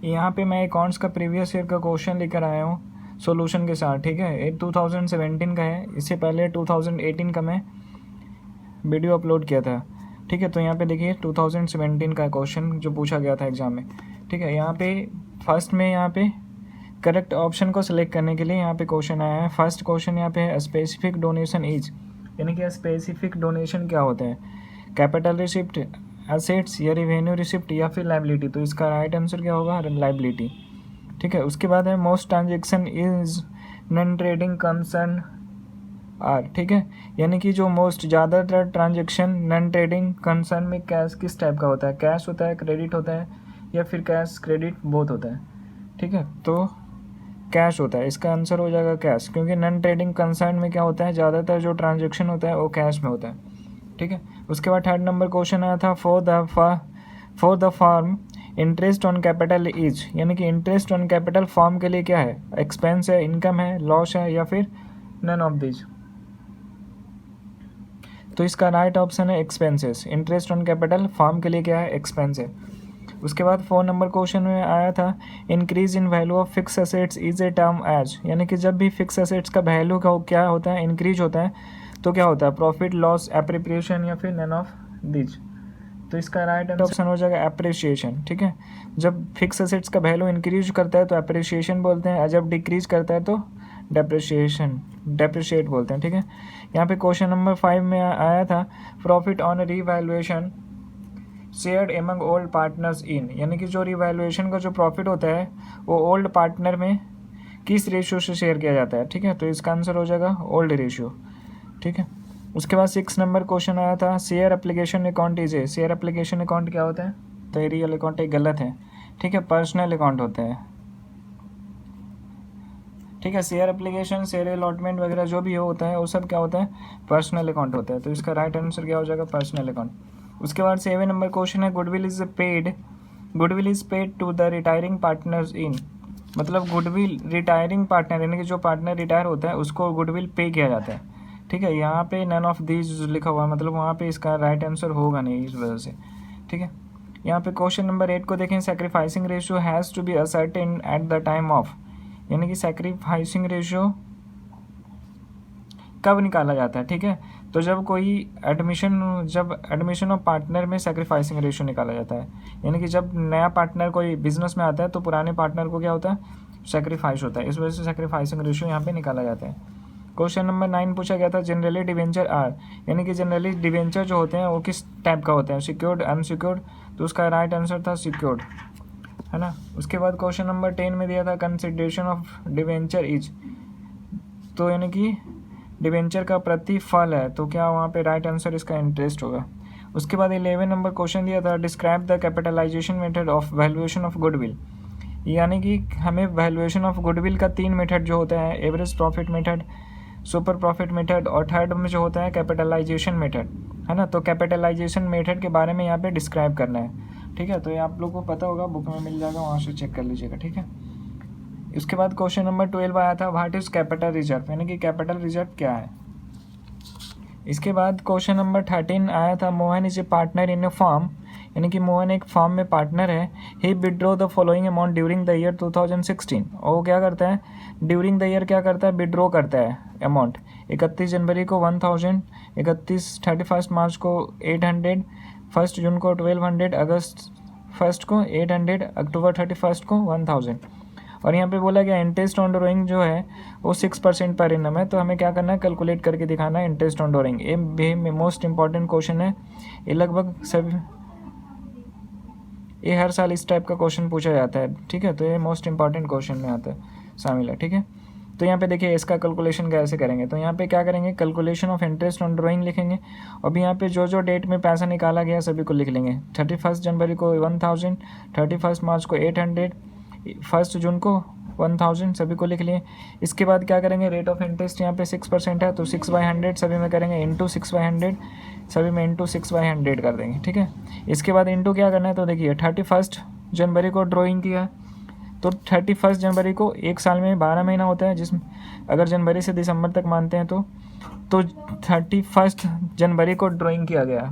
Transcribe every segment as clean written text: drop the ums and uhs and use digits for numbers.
यहाँ पे मैं अकाउंट्स का प्रीवियस ईयर का क्वेश्चन लेकर आया हूँ सॉल्यूशन के साथ, ठीक है। ये 2017 का है, इससे पहले 2018 का मैं वीडियो अपलोड किया था, ठीक है। तो यहाँ पे देखिए 2017 का क्वेश्चन जो पूछा गया था एग्ज़ाम में, ठीक है। यहाँ पे फर्स्ट में यहाँ पे करेक्ट ऑप्शन को सिलेक्ट करने के लिए यहाँ पे क्वेश्चन आया है। फर्स्ट क्वेश्चन यहाँ पे है स्पेसिफिक डोनेशन इज, यानी कि स्पेसिफिक डोनेशन क्या होता है, कैपिटल रिसिप्ट, एसेट्स या रिवेन्यू रिसिप्ट या फिर लाइबिलिटी। तो इसका राइट आंसर क्या होगा, लाइबिलिटी, ठीक है। उसके बाद है most transaction is non trading concern are, ठीक है। यानी कि जो मोस्ट ज़्यादातर ट्रांजेक्शन नॉन ट्रेडिंग कंसर्न में कैश किस टाइप का होता है, कैश होता है, क्रेडिट होता है या फिर कैश क्रेडिट बोथ होता है, ठीक है। तो कैश होता है, इसका आंसर हो जाएगा कैश, क्योंकि नॉन ट्रेडिंग कंसर्न में क्या होता है, ज़्यादातर जो ट्रांजेक्शन होता है वो कैश में होता है, ठीक है। उसके बाद थर्ड नंबर क्वेश्चन आया था for the firm interest on capital is, यानी कि इंटरेस्ट ऑन कैपिटल फॉर्म के लिए क्या है, एक्सपेंस है, इनकम है, लॉस है या फिर नन ऑफ दिस। तो इसका राइट ऑप्शन है expenses. Interest on capital form के लिए क्या है, एक्सपेंस है। उसके बाद 4 नंबर क्वेश्चन में आया था increase in value of fix assets is a term as, यानी कि जब भी फिक्स असेट्स का वैल्यू का क्या होता है, इंक्रीज होता है, तो क्या होता है, प्रॉफिट, लॉस, एप्रिप्रिएशन या फिर नन ऑफ दिस। तो इसका राइट ऑप्शन हो जाएगा एप्रिसिएशन, ठीक है। जब फिक्स असेट्स का वैल्यू इंक्रीज करता है तो एप्रिसिएशन बोलते हैं, और जब डिक्रीज करता है तो डेप्रिशिएट बोलते हैं, ठीक है। यहाँ पे क्वेश्चन नंबर 5 में आया था profit on revaluation shared among old partners in, यानी कि जो रीवैल्यूएशन का जो प्रॉफिट होता है वो ओल्ड पार्टनर में किस रेशियो से शेयर किया जाता है, ठीक है। तो इसका आंसर हो जाएगा ओल्ड रेशियो, ठीक है। उसके बाद 6 नंबर क्वेश्चन आया था share application account is a, share application account क्या होता है, तो ये रियल अकाउंट एक गलत है, ठीक है, पर्सनल अकाउंट होता है, ठीक है। शेयर एप्लीकेशन, शेयर अलॉटमेंट वगैरह जो भी होता है वो सब क्या होता है, पर्सनल अकाउंट होता है। तो इसका राइट आंसर क्या हो जाएगा, पर्सनल अकाउंट। उसके बाद 7 नंबर क्वेश्चन है goodwill is paid to the retiring partners in, मतलब गुडविल रिटायरिंग पार्टनर, यानी कि जो पार्टनर रिटायर होता है उसको गुडविल पे किया जाता है, ठीक है। यहाँ पे नन ऑफ दीज लिखा हुआ है, मतलब वहाँ पे इसका राइट आंसर होगा नहीं इस वजह से, ठीक है। यहाँ पे क्वेश्चन नंबर 8 को देखें sacrificing ratio has to be ascertain at the time of, यानी कि सैक्रिफाइसिंग रेशियो कब निकाला जाता है, ठीक है। तो जब एडमिशन ऑफ पार्टनर में सैक्रिफाइसिंग रेशियो निकाला जाता है, यानी कि जब नया पार्टनर कोई बिजनेस में आता है तो पुराने पार्टनर को क्या होता है, सैक्रिफाइस होता है, इस वजह से सैक्रिफाइसिंग रेशियो यहाँ पे निकाला जाता है। क्वेश्चन नंबर 9 पूछा गया था जनरली डिवेंचर आर, यानी कि जनरली डिवेंचर जो होते हैं वो किस टाइप का होता है, सिक्योर्ड, अनसिक्योर्ड। तो उसका राइट आंसर था सिक्योर्ड, है ना। उसके बाद क्वेश्चन नंबर 10 में दिया था कंसिडरेशन ऑफ डिवेंचर इज, तो यानी कि डिवेंचर का प्रतिफल है, तो क्या वहाँ पे राइट आंसर इसका इंटरेस्ट होगा। उसके बाद 11 नंबर क्वेश्चन दिया था describe the capitalization method of valuation of goodwill, यानी कि हमें वैल्यूएशन ऑफ गुडविल का 3 मेथड जो होता है, average profit method, super profit method और थर्ड में जो होता है कैपिटलाइजेशन मेथड, है ना। तो कैपिटलाइजेशन मेथड के बारे में यहाँ पे डिस्क्राइब करना है, ठीक है। तो ये आप लोग को पता होगा, बुक में मिल जाएगा, वहाँ से चेक कर लीजिएगा, ठीक है। उसके बाद क्वेश्चन नंबर 12 आया था व्हाट इज़ कैपिटल रिजर्व, यानी कि कैपिटल रिजर्व क्या है। इसके बाद क्वेश्चन नंबर 13 आया था Mohan is a partner in a firm, यानी कि मोहन एक फॉर्म में पार्टनर है। He withdraw the following amount during the year 2016, और वो क्या करता है, ड्यूरिंग द ईयर क्या करता है, विड्रॉ करता है अमाउंट। 31 जनवरी को 1000, 31 मार्च को 800, 1 जून को 1200, अगस्त 1 को 800, अक्टूबर 31 को 1000। और यहाँ पे बोला गया इंटरेस्ट ऑन डोरिंग जो है वो 6% पर एनम है, तो हमें क्या करना है, कैलकुलेट करके दिखाना है इंटरेस्ट ऑन डोरिंग। ये भी मोस्ट इंपॉर्टेंट क्वेश्चन है, ये लगभग सब ये हर साल इस टाइप का क्वेश्चन पूछा जाता है, ठीक है। तो ये मोस्ट इंपॉर्टेंट क्वेश्चन में आता है शामिल है, ठीक है। तो यहाँ पे देखिए इसका कैलकुलेशन कैसे करेंगे, तो यहाँ पे क्या करेंगे, calculation of interest on drawing लिखेंगे, और यहाँ पे जो जो डेट में पैसा निकाला गया सभी को लिख लेंगे। 31 जनवरी को 1000, 31 मार्च को 800, 1 जून को 1000, सभी को लिख लिए। इसके बाद क्या करेंगे, रेट ऑफ इंटरेस्ट यहाँ पे 6% है, तो 6/100 सभी में करेंगे, इंटू 6/100 सभी में इंटू 6/100 कर देंगे, ठीक है। इसके बाद इंटू क्या करना है, तो देखिए 31 जनवरी को ड्राइंग किया, तो 31 जनवरी को एक साल में 12 महीना होता है, जिसमें अगर जनवरी से दिसंबर तक मानते हैं तो 31 जनवरी को ड्राइंग किया गया,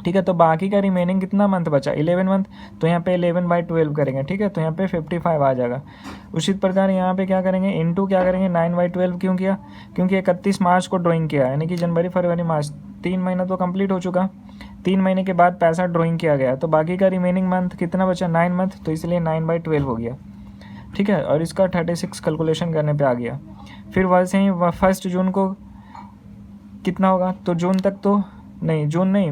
ठीक है। तो बाकी का रिमेनिंग कितना मंथ बचा, 11 मंथ, तो यहाँ पे 11/12 करेंगे। ठीक है, तो यहाँ पे 55 आ जाएगा। उसी प्रकार यहाँ पे क्या करेंगे, इनटू क्या करेंगे 9/12 क्यों किया, क्योंकि 31 मार्च को ड्राइंग किया, यानी कि जनवरी फरवरी मार्च 3 महीना तो कंप्लीट हो चुका। 3 महीने के बाद पैसा ड्राइंग किया गया, तो बाकी का रिमेनिंग मंथ कितना बचा, 9 मंथ, तो इसलिए 9/12 हो गया। ठीक है, और इसका 36 कैलकुलेशन करने पे आ गया। फिर वैसे ही 1 जून को कितना होगा, तो जून तक तो नहीं, जून नहीं,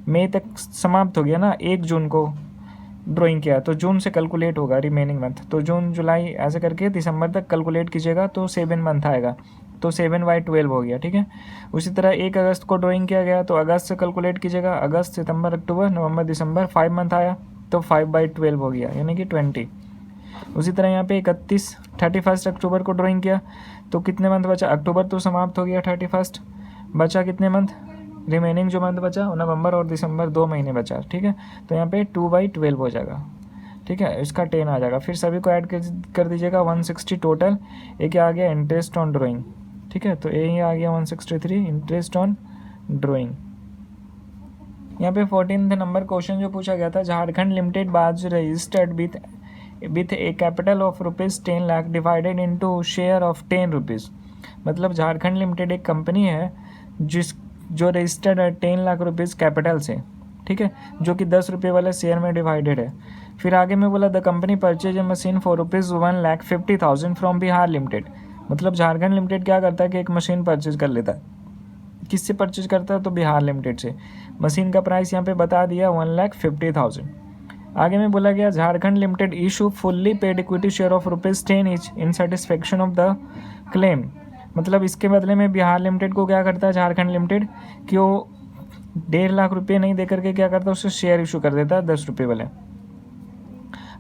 मई तक समाप्त हो गया ना, 1 जून को ड्राइंग किया, तो जून से कैलकुलेट होगा रिमेनिंग मंथ। तो जून जुलाई ऐसे करके दिसंबर तक कैलकुलेट कीजिएगा तो 7 मंथ आएगा, तो 7/12 हो गया। ठीक है, उसी तरह 1 अगस्त को ड्राइंग किया गया, तो अगस्त से कैलकुलेट कीजिएगा, अगस्त सितंबर अक्टूबर नवंबर दिसंबर 5 मंथ आया, तो 5/12 हो गया, यानी कि 20। उसी तरह यहाँ पे 31 अक्टूबर को ड्राइंग किया, तो कितने मंथ बचा, अक्टूबर तो समाप्त हो गया, 31 बचा कितने मंथ, रिमेनिंग जो मंथ बचा वो नवंबर और दिसंबर 2 महीने बचा। ठीक है, तो यहाँ पे 2/12 हो जाएगा। ठीक है, इसका 10 आ जाएगा। फिर सभी को ऐड कर दीजिएगा, 160 टोटल। एक आ गया इंटरेस्ट ऑन ड्राइंग। ठीक है, तो यही आ गया 163 इंटरेस्ट ऑन ड्राइंग। यहाँ पे 14 नंबर क्वेश्चन जो पूछा गया था, Jharkhand limited was registered with A capital of ₹10 lakh divided into share of 10 rupees. मतलब झारखंड लिमिटेड एक कंपनी है जो रजिस्टर्ड है 10 लाख रुपीज़ कैपिटल से। ठीक है, जो कि 10 रुपये वाले शेयर में डिवाइडेड है। फिर आगे में बोला the company purchase a machine for ₹1,50,000 from Bihar limited. मतलब झारखंड लिमिटेड क्या करता है कि एक मशीन परचेज कर लेता है, किससे परचेज करता है, तो बिहार लिमिटेड से। मशीन का प्राइस यहाँ पे बता दिया 1,50,000। आगे में बोला गया Jharkhand limited issue fully paid equity share of ₹10 each in satisfaction of the claim. मतलब इसके बदले में बिहार लिमिटेड को क्या करता है झारखंड लिमिटेड, कि वो 1.5 लाख रुपये नहीं दे करके क्या करता है, उससे शेयर इशू कर देता है 10 रुपये वाले।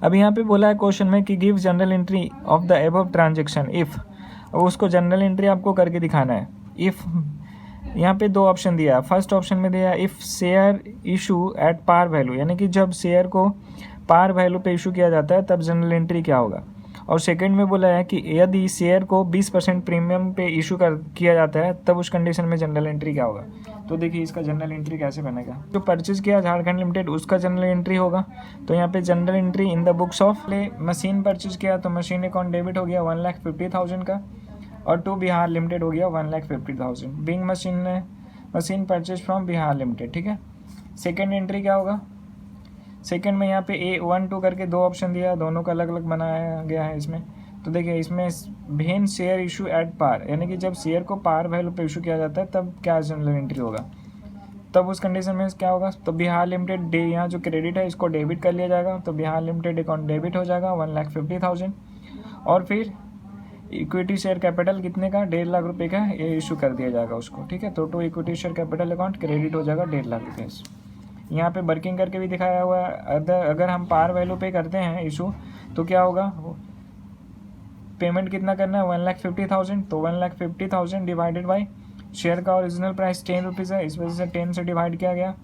अब यहाँ पे बोला है क्वेश्चन में कि give general entry of the above transaction if, और उसको जनरल एंट्री आपको करके दिखाना है। इफ़ यहाँ पे 2 ऑप्शन दिया है। फर्स्ट ऑप्शन में दिया if share issue at par value, यानी कि जब शेयर को पार वैल्यू पे इशू किया जाता है तब जनरल एंट्री क्या होगा। और सेकंड में बोला है कि यदि शेयर को 20% प्रीमियम पे इशू किया जाता है तब उस कंडीशन में जनरल एंट्री क्या होगा। तो देखिए इसका जनरल एंट्री कैसे बनेगा। जो परचेज किया झारखंड लिमिटेड उसका जनरल एंट्री होगा, तो यहाँ पे general entry in the books of machine purchase किया, तो मशीन अकाउंट डेबिट हो गया 1,50,000 का, और टू बिहार लिमिटेड हो गया 1,50,000। Being machine purchase from Bihar limited. ठीक है, सेकेंड एंट्री क्या होगा। सेकंड में यहाँ पे A1 2 करके 2 ऑप्शन दिया, दोनों का अलग अलग बनाया गया है इसमें। तो देखिए इसमें भेन शेयर इशू एट पार, यानी कि जब शेयर को पार वैल्यू पे इशू किया जाता है तब क्या जनरल एंट्री होगा, तब उस कंडीशन में क्या होगा। तो बिहार लिमिटेड यहाँ जो क्रेडिट है इसको डेबिट कर लिया जाएगा, तो बिहार लिमिटेड अकाउंट डेबिट हो जाएगा 1,50,000। और फिर इक्विटी शेयर कैपिटल कितने का, 1.5 लाख रुपये का, ये इशू कर दिया जाएगा उसको। ठीक है, तो to equity share capital account credit हो जाएगा 1.5 लाख रुपये। यहाँ पे वर्किंग करके भी दिखाया हुआ है। अगर हम पार वैल्यू पे करते हैं इशू तो क्या होगा, पेमेंट कितना करना है 1,50,000, तो 1,50,000 डिवाइडेड बाई शेयर का ओरिजिनल प्राइस 10 रुपीज़ है, इस वजह से 10 से डिवाइड किया गया,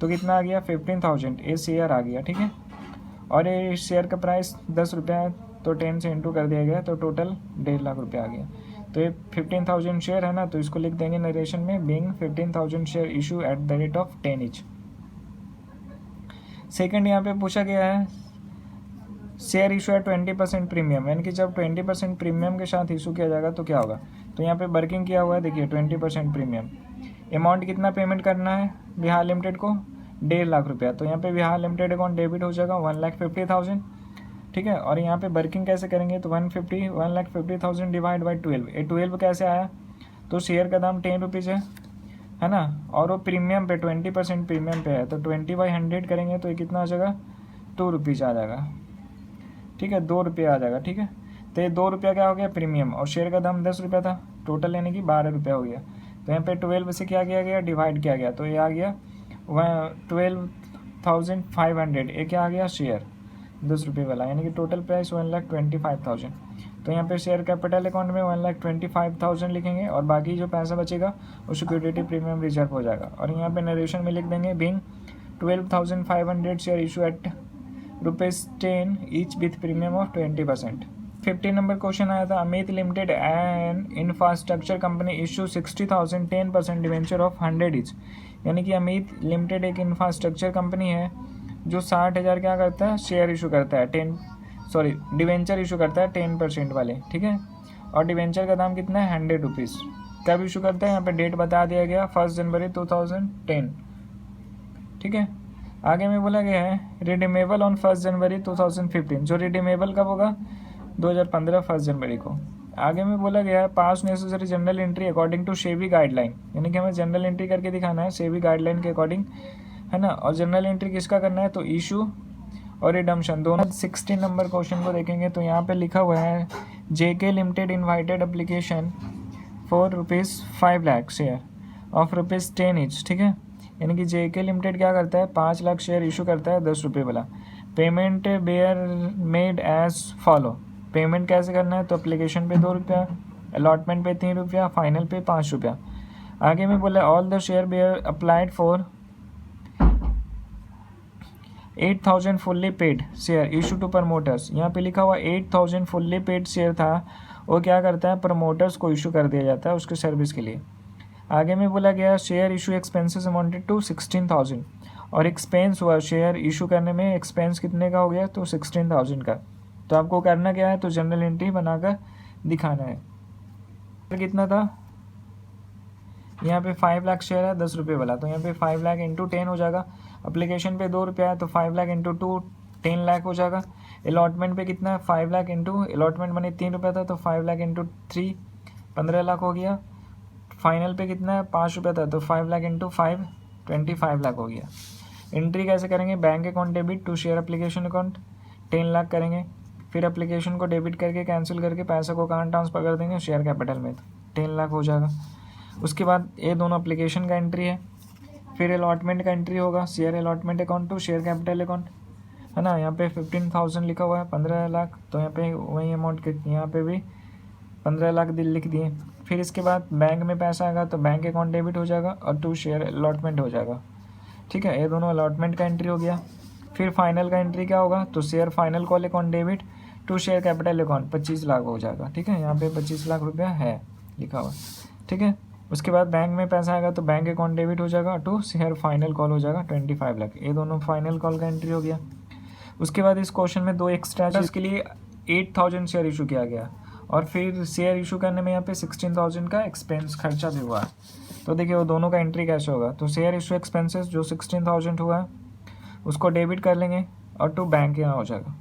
तो कितना आ गया 15,000, ये शेयर आ गया। ठीक है, और ये शेयर का प्राइस 10 रुपये है, तो 10 से इंटू कर दिया गया, तो टोटल 1.5 लाख रुपये आ गया। तो ये 15,000 शेयर है ना, तो इसको लिख देंगे नरेशन में, being 15,000 share issue eight the rate of 10 each. Second यहाँ पे पूछा गया है शेयर इशू है 20% प्रीमियम, यानी कि जब 20% प्रीमियम के साथ इशू किया जाएगा तो क्या होगा। तो यहाँ पे वर्किंग किया हुआ है, देखिए 20% प्रीमियम। अमाउंट कितना पेमेंट करना है बिहार लिमिटेड को, 1.5 लाख रुपया, तो यहाँ पे बिहार लिमिटेड अकाउंट डेबिट हो जाएगा 1,50,000। ठीक है, और यहाँ पे वर्किंग कैसे करेंगे, तो 1,50,000 डिवाइड बाई 12। ये 12 कैसे आया, तो शेयर का दाम 10 रुपीज़ है ना, और वो प्रीमियम पे 20% प्रीमियम पे है, तो 20/100 करेंगे तो ये कितना आ जाएगा, 2 रुपीज़ आ जाएगा। ठीक है, 2 रुपये आ जाएगा। ठीक है, तो ये 2 रुपया क्या हो गया प्रीमियम, और शेयर का दाम 10 रुपया था, टोटल यानी कि 12 रुपया हो गया। तो यहाँ पे 12 से क्या किया गया, डिवाइड किया गया, तो ये आ गया 12,500। ये क्या आ गया, शेयर 10 रुपये वाला, यानी कि टोटल प्राइस 1,25,000। तो यहाँ पे शेयर कैपिटल अकाउंट में 1,25,000 लिखेंगे, और बाकी जो पैसा बचेगा वो सिक्योरिटी प्रीमियम रिजर्व हो जाएगा। और यहाँ पे नरेशन में लिख देंगे being 12,500 share issue eight ₹10 each with premium of 20%। 15 number question आया था, Amit limited and infrastructure company issue 60,000 10% debenture of 100 each यानी कि अमित लिमिटेड एक इंफ्रास्ट्रक्चर कंपनी है जो 60,000 क्या करता है, शेयर इशू करता है, डिवेंचर इशू करता है 10% वाले, ठीक है। और डिवेंचर का दाम कितना है, 100 रुपीज़। कब इशू करता है, यहाँ पे डेट बता दिया गया 1 जनवरी 2010, ठीक है। आगे में बोला गया है रिडीमेबल ऑन 1 जनवरी 2015, जो रिडीमेबल कब होगा, 2015 1 जनवरी को। आगे में बोला गया है pass necessary general entry according to SEBI guideline, यानी कि हमें जनरल एंट्री करके दिखाना है सेबी गाइडलाइन के अकॉर्डिंग, है ना। और जनरल एंट्री किसका करना है, तो इशू और रिडम्पशन दोनों। 16 नंबर क्वेश्चन को देखेंगे तो यहाँ पे लिखा हुआ है JK limited invited application for ₹5 lakh share of ₹10 each, ठीक है। यानी कि JK लिमिटेड क्या करता है, 5 लाख शेयर इशू करता है 10 रुपये वाला। Payment were made as follow, payment कैसे करना है, तो एप्लीकेशन पे 2 रुपया, अलॉटमेंट पे 3 रुपया, फाइनल पे 5 रुपया। आगे में बोला all the share were applied for 8,000 fully paid share issue to promoters. यहाँ पे लिखा हुआ 8,000 फुल्ली पेड शेयर था, वो क्या करता है, प्रमोटर्स को इशू कर दिया जाता है उसके सर्विस के लिए। आगे में बोला गया share issue expenses amounted to 16,000, और एक्सपेंस हुआ शेयर इशू करने में, एक्सपेंस कितने का हो गया, तो 16,000 का। तो आपको करना क्या है, तो जनरल एंट्री बनाकर दिखाना है। कितना था, यहाँ पे 5 लाख शेयर है 10 रुपये वाला, तो यहाँ पे 5 लाख इंटू 10 हो जाएगा। एप्लीकेशन पे 2 रुपया है तो 5 लाख इंटू 2 10 लाख हो जाएगा। अलॉटमेंट पे कितना है, 5 लाख इंटू अलॉटमेंट बने 3 रुपया था तो 5 लाख इंटू 3 15 लाख हो गया। फाइनल पे कितना है, 5 रुपया था तो 5 लाख इंटू 5 25 लाख हो गया। एंट्री कैसे करेंगे, bank account debit to share application account 10 lakh करेंगे, फिर एप्लीकेशन को डेबिट करके कैंसिल करके पैसे को कहाँ ट्रांसफ़र कर देंगे, शेयर कैपिटल में, तो 10 लाख हो जाएगा। उसके बाद ये दोनों एप्लीकेशन का एंट्री है। फिर अलॉटमेंट का एंट्री होगा, share allotment account to share capital account, है ना। यहाँ पे 15,000 लिखा हुआ है, 15 लाख, तो यहाँ पे वही अमाउंट यहाँ पे भी 15 लाख लिख दिए। फिर इसके बाद बैंक में पैसा आएगा तो बैंक अकाउंट डेबिट हो जाएगा और टू शेयर अलॉटमेंट हो जाएगा, ठीक है। ये दोनों अलॉटमेंट का एंट्री हो गया। फिर फाइनल का एंट्री क्या होगा, तो share final call account debit to share capital account 25 lakh हो जाएगा, ठीक है। यहाँ पे 25 लाख रुपया है लिखा हुआ, ठीक है। उसके बाद बैंक में पैसा आएगा तो बैंक अकाउंट डेबिट हो जाएगा, टू शेयर फाइनल कॉल हो जाएगा 25 लाख। ये दोनों फाइनल कॉल का एंट्री हो गया। उसके बाद इस क्वेश्चन में 2 एक्स्ट्रा, इसके लिए 8,000 शेयर इशू किया गया, और फिर शेयर इशू करने में यहाँ पे 16,000 का एक्सपेंस खर्चा भी हुआ है। तो देखिए वो दोनों का एंट्री कैसे होगा, तो शेयर इशू एक्सपेंसेस जो 16,000 हुआ है उसको डेबिट कर लेंगे और टू बैंक यहाँ हो जाएगा।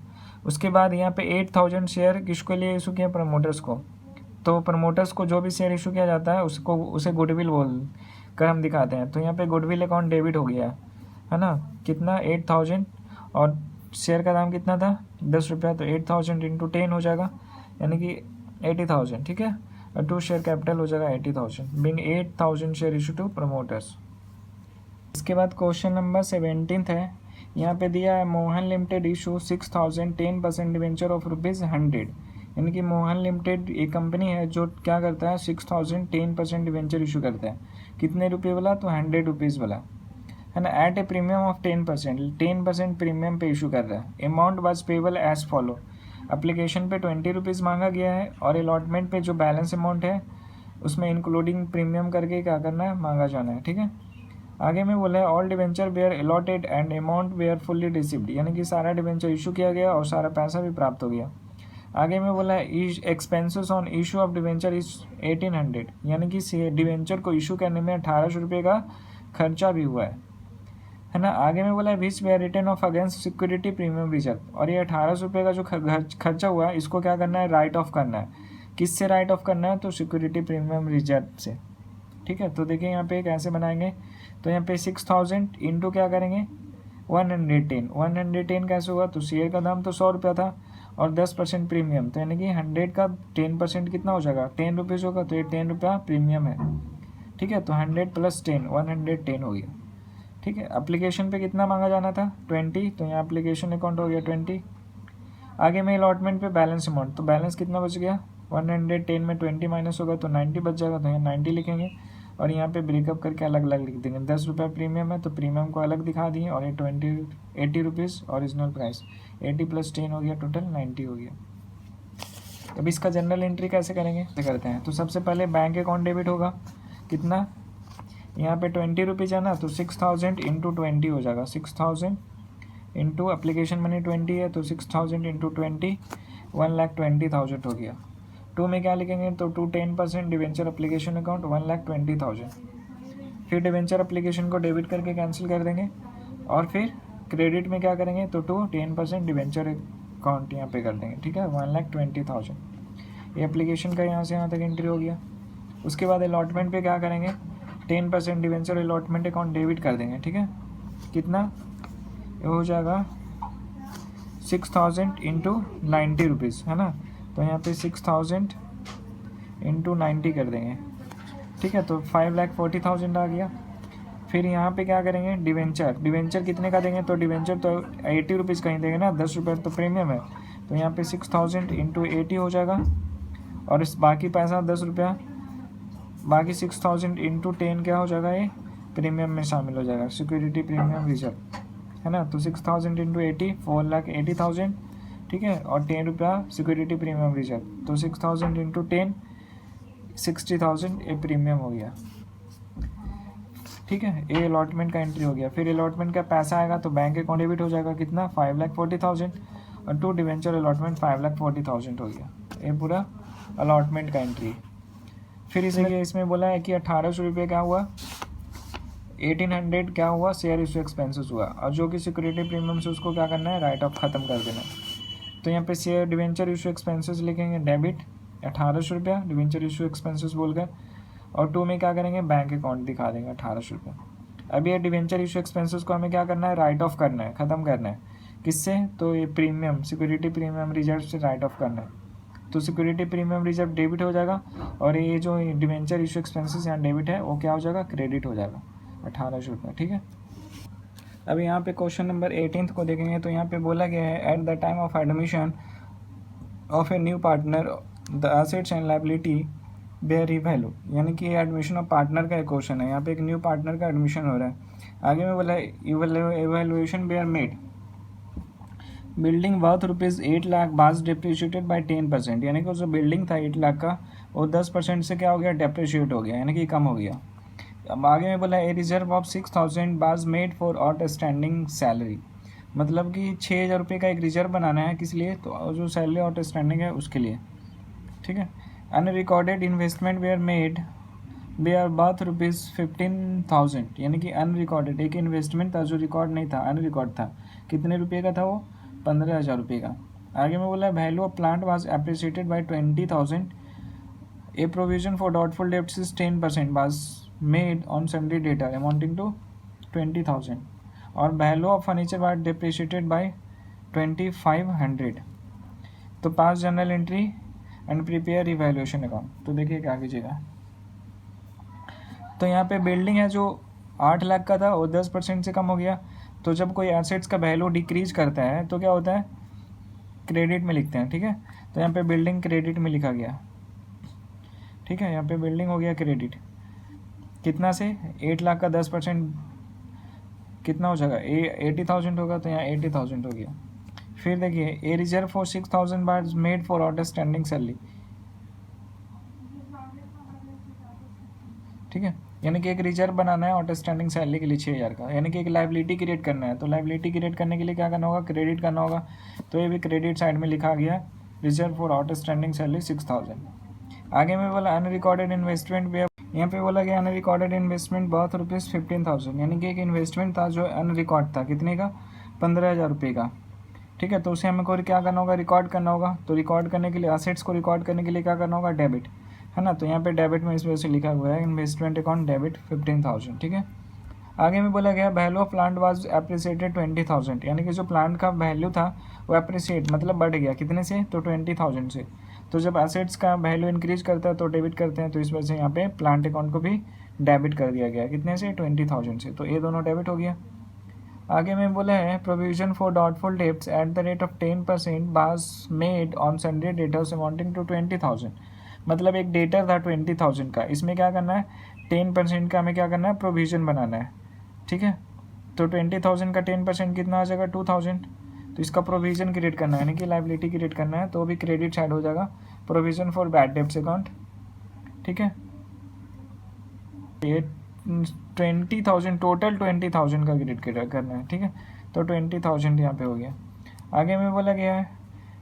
उसके बाद यहाँ पे 8,000 शेयर किसके लिए इशू किया, प्रमोटर्स को। तो प्रमोटर्स को जो भी शेयर इशू किया जाता है उसे गुडविल बोल कर हम दिखाते हैं। तो यहाँ पे गुडविल अकाउंट डेबिट हो गया है ना, कितना 8,000, और शेयर का दाम कितना था 10 रुपया, तो 8,000 इंटू 10 हो जाएगा, यानी कि 80,000, ठीक है। और टू शेयर कैपिटल हो जाएगा 80,000, being 8,000 share issue to promoters. इसके बाद क्वेश्चन नंबर 17 है, यहाँ पे दिया है Mohan limited issue 6,000 10% debenture of ₹100, यानी कि मोहन लिमिटेड एक कंपनी है जो क्या करता है 6,000 10% डिवेंचर इशू करता है। कितने रुपये वाला, तो 100 रुपीज़ वाला, है ना। At a premium of 10% premium पे इशू कर रहा है। Amount was payable as follow, application पे 20 रुपीज़ मांगा गया है, और अलॉटमेंट पे जो बैलेंस अमाउंट है उसमें इंक्लूडिंग प्रीमियम करके क्या करना है, मांगा जाना है, ठीक है। आगे में बोला है all debenture were allotted and amount were fully received, यानी कि सारा डिवेंचर इशू किया गया और सारा पैसा भी प्राप्त हो गया। आगे में बोला है expenses on issue of debenture is 1,800, यानी कि डिवेंचर को इशू करने में 1,800 रुपये का खर्चा भी हुआ है ना। आगे में बोला है which were written off against security premium reserve, और ये 1,800 रुपये का जो खर्चा हुआ है इसको क्या करना है, राइट ऑफ करना है। किससे राइट ऑफ करना है, तो सिक्योरिटी प्रीमियम रिजर्व से, ठीक है। तो देखिए यहाँ पे कैसे बनाएंगे, तो यहाँ पे 6,000 इंटू क्या करेंगे 110 कैसे हुआ, तो शेयर का दाम तो 100 रुपया था और 10% प्रीमियम, तो यानी कि 100 का 10% कितना हो जाएगा 10 रुपीज़ होगा, तो ये 10 रुपया प्रीमियम है, ठीक है। तो 100 + 10 110 हो गया, ठीक है। एप्लीकेशन पे कितना मांगा जाना था 20, तो यहाँ एप्लीकेशन अकाउंट हो गया 20। आगे में अलॉटमेंट पे बैलेंस अमाउंट, तो बैलेंस कितना बच गया 110 में 20 माइनस होगा तो 90 बच जाएगा, तो यहाँ 90 लिखेंगे और यहाँ पे ब्रेकअप करके अलग अलग लिख देंगे। 10 रुपया प्रीमियम है तो प्रीमियम को अलग दिखा दिए, और ये 80 रुपीज़ ओरिजिनल प्राइस, 80 + 10 हो गया, टोटल 90 हो गया। अब इसका जनरल एंट्री कैसे करेंगे, करते हैं। तो सबसे पहले बैंक अकाउंट डेबिट होगा, कितना यहाँ पे 20 रुपीज़ है ना, तो 6000 इंटू 20 हो जाएगा। 6000 इंटू एप्लीकेशन मनी 20 है, तो 6000 इंटू 20 1,20,000 हो गया। 2 में क्या लिखेंगे, तो 2 10% डिवेंचर एप्लीकेशन अकाउंट 1,20,000। फिर डिवेंचर एप्लीकेशन को डेबिट करके कैंसिल कर देंगे, और फिर क्रेडिट में क्या करेंगे, तो 2 10% डिवेंचर अकाउंट यहाँ पे कर देंगे, ठीक है, 1,20,000। ये एप्लीकेशन का यहाँ से यहाँ तक एंट्री हो गया। उसके बाद अलॉटमेंट पे क्या करेंगे, 10% डिवेंचर अलॉटमेंट अकाउंट डेबिट कर देंगे, ठीक है। कितना ये हो जाएगा, 6000 इंटू 90 रुपीज़ है ना, तो यहाँ पे 6000 इंटू 90 कर देंगे, ठीक है, तो 5,40,000 आ गया। फिर यहाँ पे क्या करेंगे, डिवेंचर कितने का देंगे, तो डिवेंचर तो 80 रुपीज़ कहीं देंगे ना, 10 रुपये तो प्रीमियम है, तो यहाँ पे 6000 इंटू 80 हो जाएगा, और इस बाकी पैसा 10 रुपया, बाकी 6000 इंटू 10 क्या हो जाएगा, ये प्रीमियम में शामिल हो जाएगा, सिक्योरिटी प्रीमियम रिजर्व है ना। तो 6000 इंटू 80 4,80,000, ठीक है, और 10 रुपया सिक्योरिटी प्रीमियम रिजर्व, तो 6000 इंटू 10 60,000 ये प्रीमियम हो गया, ठीक है। ये अलॉटमेंट का एंट्री हो गया। फिर अलॉटमेंट का पैसा आएगा तो बैंक अकाउंट डेबिट हो जाएगा, कितना 5,40,000, और 2 डिवेंचर अलॉटमेंट 5,40,000 हो गया। ये पूरा अलॉटमेंट का एंट्री। फिर इसमें बोला है कि 1800 रुपये क्या हुआ, 1800 क्या हुआ, शेयर इशू एक्सपेंसेस हुआ, और जो कि सिक्योरिटी प्रीमियम से उसको क्या करना है, राइट ऑफ ख़त्म कर देना है। तो यहाँ पे शेयर डिवेंचर इशू एक्सपेंसेस लिखेंगे, डेबिट 1800 रुपया डिवेंचर इशू एक्सपेंसेस बोलकर, और 2 में क्या करेंगे, बैंक अकाउंट दिखा देंगे 1800 रुपये। अब ये डिवेंचर इशू एक्सपेंसेस को हमें क्या करना है, राइट ऑफ करना है, ख़त्म करना है। किससे, तो ये प्रीमियम सिक्योरिटी प्रीमियम रिजर्व से राइट ऑफ करना है। तो सिक्योरिटी प्रीमियम रिजर्व डेबिट हो जाएगा, और ये जो डिवेंचर इशू एक्सपेंसेस यहाँ डेबिट है वो क्या हो जाएगा, क्रेडिट हो जाएगा 1800 रुपये, ठीक है। अब यहाँ पे क्वेश्चन नंबर 18 को देखेंगे, तो यहाँ पे बोला गया है, at the time of admission of a new partner the assets and liability were revalue, यानी कि एडमिशन ऑफ पार्टनर का एक क्वेश्चन है। यहाँ पे एक न्यू पार्टनर का एडमिशन हो रहा है। आगे में बोला evaluation were made, building worth ₹8 lakh was depreciated bye 10%, यानी कि जो बिल्डिंग था 8 लाख का वो 10% से क्या हो गया, डेप्रिशिएट हो गया, यानी कि कम हो गया। अब आगे में बोला ए रिजर्व ऑफ 6,000 बाज मेड फॉर आउटस्टैंडिंग सैलरी, मतलब कि 6,000 रुपये का एक रिजर्व बनाना है, किस लिए, तो जो सैलरी आउटस्टैंडिंग है उसके लिए, ठीक है। Unrecorded investment were made were worth ₹15,000, यानी कि अनरिकॉर्डेड एक इन्वेस्टमेंट था जो रिकॉर्ड नहीं था, अनरिकॉर्ड था। कितने रुपये का था वो, 15,000 रुपये का। आगे में बोला value of plant was appreciated by 20,000, a provision for doubtful debts is 10% was made on sundry debtor amounting to 20,000, और value of furniture was depreciated by 2,500। तो pass journal entry and prepare evaluation account. तो देखिए क्या कीजिएगा, तो यहाँ पे building है जो 8 लाख का था वो 10% से कम हो गया। तो जब कोई एसेट्स का वैल्यू डिक्रीज करता है तो क्या होता है, क्रेडिट में लिखते हैं, ठीक है। तो यहाँ पे बिल्डिंग क्रेडिट में लिखा गया, ठीक है, यहाँ पे बिल्डिंग हो गया क्रेडिट, कितना से, 8 लाख का 10% कितना हो जाएगा, 80,000 होगा, तो यहाँ 80,000 हो गया। फिर देखिए a reserve for 6,000 bar made for outstanding salary, ठीक है, यानी कि एक रिजर्व बनाना है आउटस्टैंडिंग सैलरी के लिए 6,000 का, यानी कि एक लाइबिलिटी क्रिएट करना है। तो लाइबिलिटी क्रिएट करने के लिए क्या करना होगा, क्रेडिट करना होगा। तो ये भी क्रेडिट साइड में लिखा गया, रिजर्व फॉर आउटस्टैंडिंग सैलरी 6,000। आगे में बोला अनरिकॉर्डेड इन्वेस्टमेंट, यहाँ पे बोला गया अनरिकॉर्डेड इन्वेस्टमेंट बहुत ₹15,000, यानी कि एक इन्वेस्टमेंट था जो अनरिकॉर्ड था, कितने का, 15,000 रुपये का, ठीक है। तो उसे हमें को क्या करना होगा, रिकॉर्ड करना होगा। तो रिकॉर्ड करने के लिए असेट्स को रिकॉर्ड करने के लिए क्या करना होगा, डेबिट, है ना। तो यहाँ पे डेबिट में इस वजह से लिखा हुआ है इन्वेस्टमेंट अकाउंट डेबिट 15,000, ठीक है। आगे में बोला गया value of plant was appreciated 20,000, यानी कि जो प्लांट का वैल्यू था वो एप्रिसिएट मतलब बढ़ गया, कितने से, तो 20,000 से। तो जब एसेट्स का वैल्यू इंक्रीज करता है तो डेबिट करते हैं, तो इस वजह से यहाँ पे प्लांट अकाउंट को भी डेबिट कर दिया गया, कितने से, 20,000 से। तो ये दोनों डेबिट हो गया। आगे में बोला है provision for doubtful debts at the rate of 10% was made on sundry debtors amounting to 20,000, मतलब एक डेटर था 20,000 का, इसमें क्या करना है, 10% का हमें क्या करना है, प्रोविजन बनाना है, ठीक है। तो 20,000 का 10% कितना आ जाएगा, 2,000। तो इसका प्रोविजन क्रिएट करना है, यानी कि लाइबिलिटी क्रिएट करना है, तो भी क्रेडिट साइड हो जाएगा, provision for bad debts account, ठीक है। ये 20,000 टोटल 20,000 का क्रेडिट करना है, ठीक है। तो 20,000 यहाँ पे हो गया। आगे में बोला गया है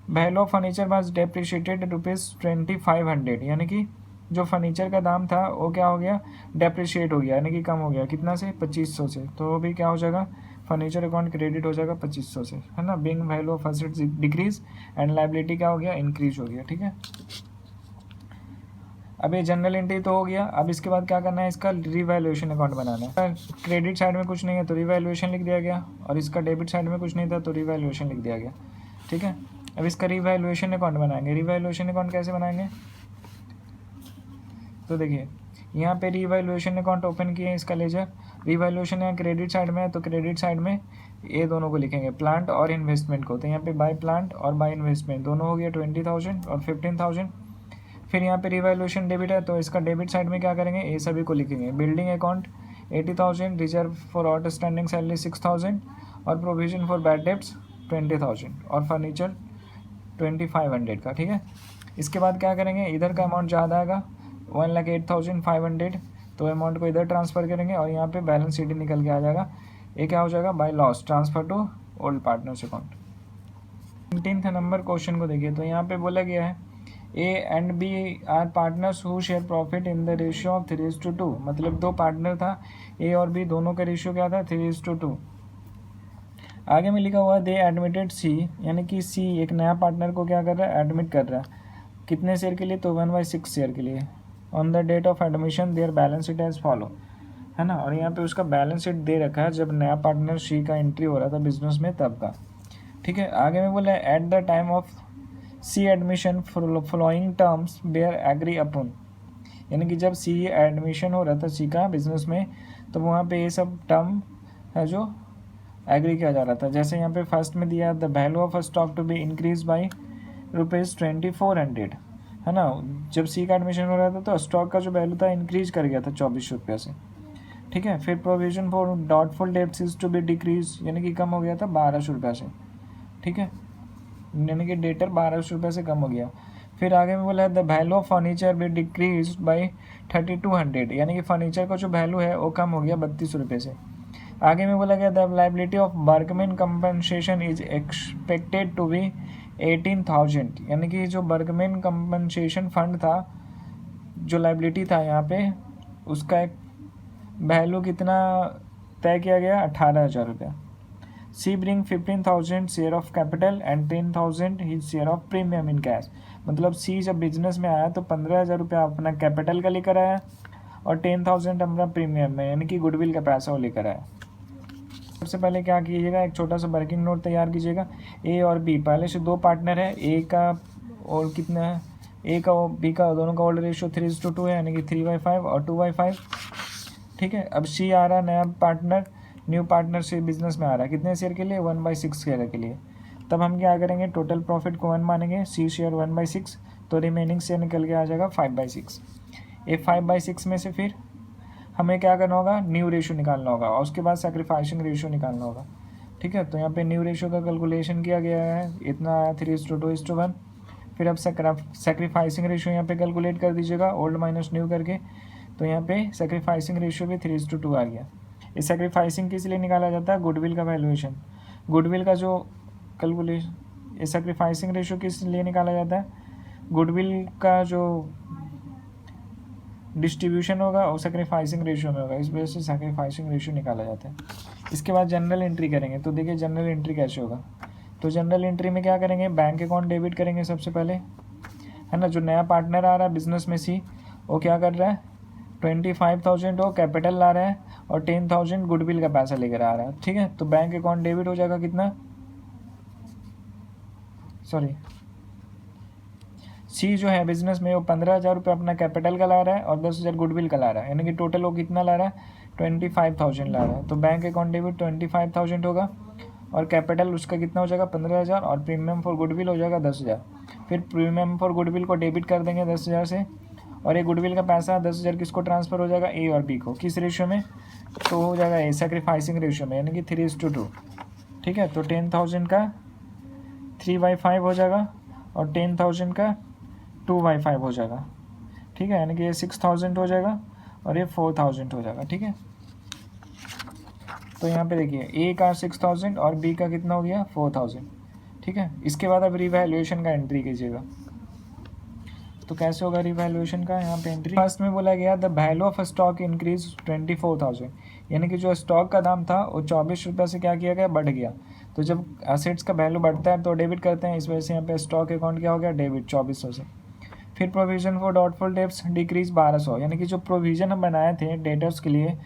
value of furniture was depreciated ₹2500, यानी कि जो फर्नीचर का दाम था वो क्या हो गया, डेप्रिशिएट हो गया, यानी कि कम हो गया, कितना से, 2500 से। तो वो भी क्या हो जाएगा, फर्नीचर अकाउंट क्रेडिट हो जाएगा 2500 से, है ना। Being value of assets decrease and liability क्या हो गया, इंक्रीज हो गया, ठीक है। अब ये जनरल एंट्री तो हो गया। अब इसके बाद क्या करना है, इसका रिवैल्यूएशन अकाउंट बनाना है। क्रेडिट साइड में कुछ नहीं है तो रिवैल्यूएशन लिख दिया गया, और इसका डेबिट साइड में कुछ नहीं था तो रिवैल्यूएशन लिख दिया गया, ठीक है। अब इसका रिवैल्यूएशन अकाउंट बनाएंगे। रिवैल्यूएशन अकाउंट कैसे बनाएंगे, तो देखिए यहाँ पे रिवैल्यूएशन अकाउंट ओपन किए, इसका लेजर रिवैल्यूएशन यहाँ क्रेडिट साइड में है, तो क्रेडिट साइड में ये दोनों को लिखेंगे, प्लांट और इन्वेस्टमेंट को। तो यहाँ पे बाय प्लांट और बाय इन्वेस्टमेंट दोनों हो गया 20,000 और 15,000। फिर यहाँ पे रिवैल्यूएशन डेबिट है तो इसका डेबिट साइड में क्या करेंगे, ये सभी को लिखेंगे। Building account 80,000, reserve for outstanding salary 6,000 और प्रोविजन फॉर बैड डेब्ट्स 20,000 और फर्नीचर 2,500 का, ठीक है। इसके बाद क्या करेंगे, इधर का अमाउंट ज़्यादा आएगा 1,08,500, तो अमाउंट को इधर ट्रांसफ़र करेंगे और यहाँ पे बैलेंस शीट निकल के आ जाएगा। ये क्या हो जाएगा, by loss transfer to old partners account. 19th number question को देखिए, तो यहाँ पे बोला गया है A and B are partners who share profit in the ratio of 3:2, मतलब दो पार्टनर था, ए और बी दोनों का रेशियो क्या था, 3:2। आगे में लिखा हुआ है दे एडमिटेड सी, यानी कि सी एक नया पार्टनर को क्या कर रहा है, एडमिट कर रहा है, कितने शेयर के लिए, तो 1/6 शेयर के लिए। On the date of admission their balance sheet as follow, है ना। और यहाँ पे उसका बैलेंस शीट दे रखा है जब नया पार्टनर सी का एंट्री हो रहा था बिजनेस में तब का, ठीक है। आगे में बोला है at the time of C admission following terms were agree upon, यानी कि जब सी एडमिशन हो रहा था सी का बिजनेस में तो वहाँ पे ये सब टर्म है जो एग्री किया जा रहा था। जैसे यहाँ पे फर्स्ट में दिया the value of stock to be increase by ₹2400, है ना। जब सी का एडमिशन हो रहा था तो स्टॉक का जो वैल्यू था इंक्रीज कर गया था 2400 रुपये से, ठीक है। फिर provision for doubtful debts is to be decrease, यानी कि कम हो गया था 1200 रुपये से, ठीक है, यानी कि डेटर 1200 रुपये से कम हो गया। फिर आगे में बोला है the value of furniture B decrease by 3200, यानी कि फर्नीचर का जो वैल्यू है वो कम हो गया 3200 रुपये से। आगे में बोला गया the liability of workman compensation is expected to be 18,000, यानी कि जो वर्कमैन कंपनसेशन फंड था, जो लाइबिलिटी था यहाँ पे, उसका एक वैल्यू कितना तय किया गया, 18,000 रुपया। She bring 15,000 share of capital and 10,000 his share of premium in cash, मतलब सी जब बिजनेस में आया तो 15,000 रुपया अपना कैपिटल का लेकर आया और 10,000 अपना प्रीमियम में, यानी कि गुडविल का पैसा वो लेकर आया। सबसे पहले क्या कीजिएगा, एक छोटा सा वर्किंग नोट तैयार कीजिएगा। ए और बी पहले से दो पार्टनर है, ए का और कितना है, ए का और बी का दोनों का ओल्ड रेशियो 3:2 है, यानी कि 3/5 और 2/5, ठीक है। अब सी आ रहा है नया पार्टनर, न्यू पार्टनर से बिजनेस में आ रहा है, कितने शेयर के लिए, 1/6 शेयर के लिए। तब हम क्या करेंगे, टोटल प्रॉफिट को 1 मानेंगे, सी शेयर 1/6, तो रिमेनिंग शेयर निकल के आ जाएगा 5/6। ये 5/6 में से फिर हमें क्या करना होगा, न्यू रेशियो निकालना होगा और उसके बाद सैक्रिफाइसिंग रेशियो निकालना होगा, ठीक है। तो यहाँ पे न्यू रेशियो का कैलकुलेशन किया गया है, इतना 3:2:1। फिर अब सैक्रिफाइसिंग रेशियो यहाँ पे कैलकुलेट कर दीजिएगा ओल्ड माइनस न्यू करके, तो यहाँ पे सैक्रिफाइसिंग रेशियो भी 3:2 आ गया। इस सैक्रिफाइसिंग किस लिए निकाला जाता है, गुडविल का वैल्यूएशन, गुडविल का जो कैलकुलेशन, ये सैक्रिफाइसिंग रेशियो किस लिए निकाला जाता है, गुडविल का जो डिस्ट्रीब्यूशन होगा और सैक्रिफाइसिंग रेशियो में होगा, इस वजह से सैक्रिफाइसिंग रेशियो निकाला जाता है। इसके बाद जनरल एंट्री करेंगे, तो देखिए जनरल एंट्री कैसे होगा, तो जनरल एंट्री में क्या करेंगे, बैंक अकाउंट डेबिट करेंगे सबसे पहले, है ना। जो नया पार्टनर आ रहा है बिजनेस में सी, वो क्या कर रहा है, 25,000 वो कैपिटल ला रहा है और 10,000 गुडविल का पैसा लेकर आ रहा है, ठीक है। तो बैंक अकाउंट डेबिट हो जाएगा कितना, सॉरी, सी जो है बिजनेस में वो 15,000 रुपये अपना कैपिटल का ला रहा है और 10,000 गुडविल का ला रहा है, यानी कि टोटल वो कितना ला रहा है, 25,000 ला रहा है। तो बैंक अकाउंट डेबिट 25,000 होगा और कैपिटल उसका कितना हो जाएगा, 15,000 और प्रीमियम फॉर गुडविल हो जाएगा 10,000। फिर प्रीमियम फॉर गुडविल को डेबिट कर देंगे 10,000 से, और ये गुडविल का पैसा 10,000 किसको ट्रांसफ़र हो जाएगा, ए और बी को, किस रेशियो में, तो हो जाएगा ए सैक्रिफाइसिंग रेशियो में, यानी कि 3:2, ठीक है। तो 10,000 का 3/5 हो जाएगा और 10,000 का 2/5 हो जाएगा, ठीक है, यानी कि ये 6,000 हो जाएगा और ये 4000 हो जाएगा, ठीक है। तो यहाँ पे देखिए ए का 6000 और बी का कितना हो गया 4000, ठीक है। इसके बाद अब रिवैल्यूएशन का एंट्री कीजिएगा। तो कैसे होगा रिवैल्यूएशन का यहाँ पे एंट्री। फर्स्ट में बोला गया the value of stock increase 24,000, यानी कि जो स्टॉक का दाम था वो 24 रुपये से क्या किया गया, बढ़ गया। तो जब एसेट्स का वैल्यू बढ़ता है तो डेबिट करते हैं, इस वजह से यहाँ पे स्टॉक अकाउंट क्या हो गया, डेबिट 2400 से। फिर provision for doubtful debts decrease 1200, यानी कि जो प्रोविज़न हम बनाए थे डेटर्स के लिए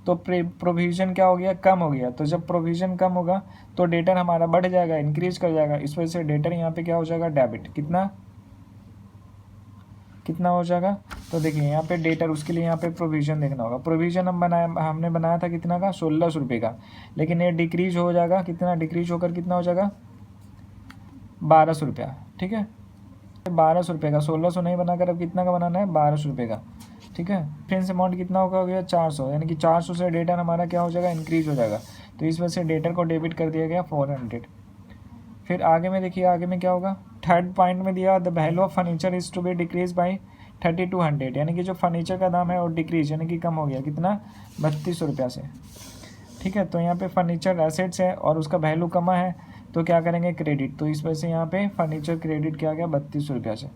तो प्रोविज़न क्या हो गया, कम हो गया। तो जब प्रोविज़न कम होगा तो डेटर हमारा बढ़ जाएगा, इंक्रीज कर जाएगा, इस वजह से डेटर यहाँ पे क्या हो जाएगा, डेबिट। कितना हो जाएगा, तो देखिए यहाँ पे डेटर, उसके लिए यहाँ पे प्रोविज़न देखना होगा। प्रोविज़न हमने बनाया था कितना का, 1600 रुपये का, लेकिन ये डिक्रीज हो जाएगा, कितना डिक्रीज होकर कितना हो जाएगा, 1200 रुपया, ठीक है। 1200 रुपये का, 1600 नहीं बनाकर अब कितना का बनाना है, 1200 रुपये का, ठीक है। डिफरेंस अमाउंट कितना होगा, हो गया 400, यानी कि 400 से डेटर हमारा क्या हो जाएगा, इंक्रीज हो जाएगा। तो इस वजह से डेटर को डेबिट कर दिया गया 400। फिर आगे में देखिए, आगे में क्या होगा, थर्ड पॉइंट में दिया the value of furniture is to be decrease by 3200, यानी कि जो फर्नीचर का दाम है वो डिक्रीज यानी कि कम हो गया, कितना, 3200 रुपया से, ठीक है। तो यहाँ पे फर्नीचर एसेट्स है और उसका वैल्यू कमा है, तो क्या करेंगे, क्रेडिट। तो इस वजह से यहाँ पे फर्नीचर क्रेडिट किया गया 3200 रुपया से,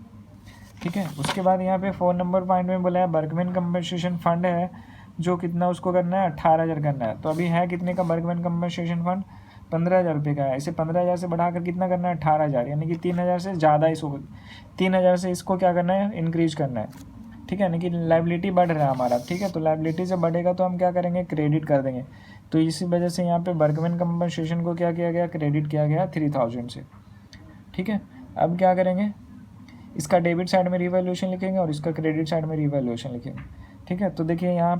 ठीक है। उसके बाद यहाँ पे 4 नंबर पॉइंट में बोला है वर्कमैन कंपनसेशन फंड है, जो कितना उसको करना है, 18,000 करना है। तो अभी है कितने का वर्कमैन कंपनसेशन फंड, 15,000 रुपये का है। इसे 15,000 से बढ़ाकर कितना करना है, 18,000, यानी कि 3,000 से ज़्यादा इसको, 3,000 से इसको क्या करना है, इंक्रीज करना है, ठीक है। यानी कि लाइबिलिटी बढ़ रहा है हमारा, ठीक है। तो लाइबिलिटी जब बढ़ेगा तो हम क्या करेंगे, क्रेडिट कर देंगे। तो इसी वजह से यहाँ पे वर्कमैन कंपनसेशन को क्या किया गया, क्रेडिट किया गया 3000 से, ठीक है। अब क्या करेंगे, इसका डेबिट साइड में रिवैल्यूएशन लिखेंगे और इसका क्रेडिट साइड में रिवैल्यूएशन लिखेंगे, ठीक है। तो देखिए यहाँ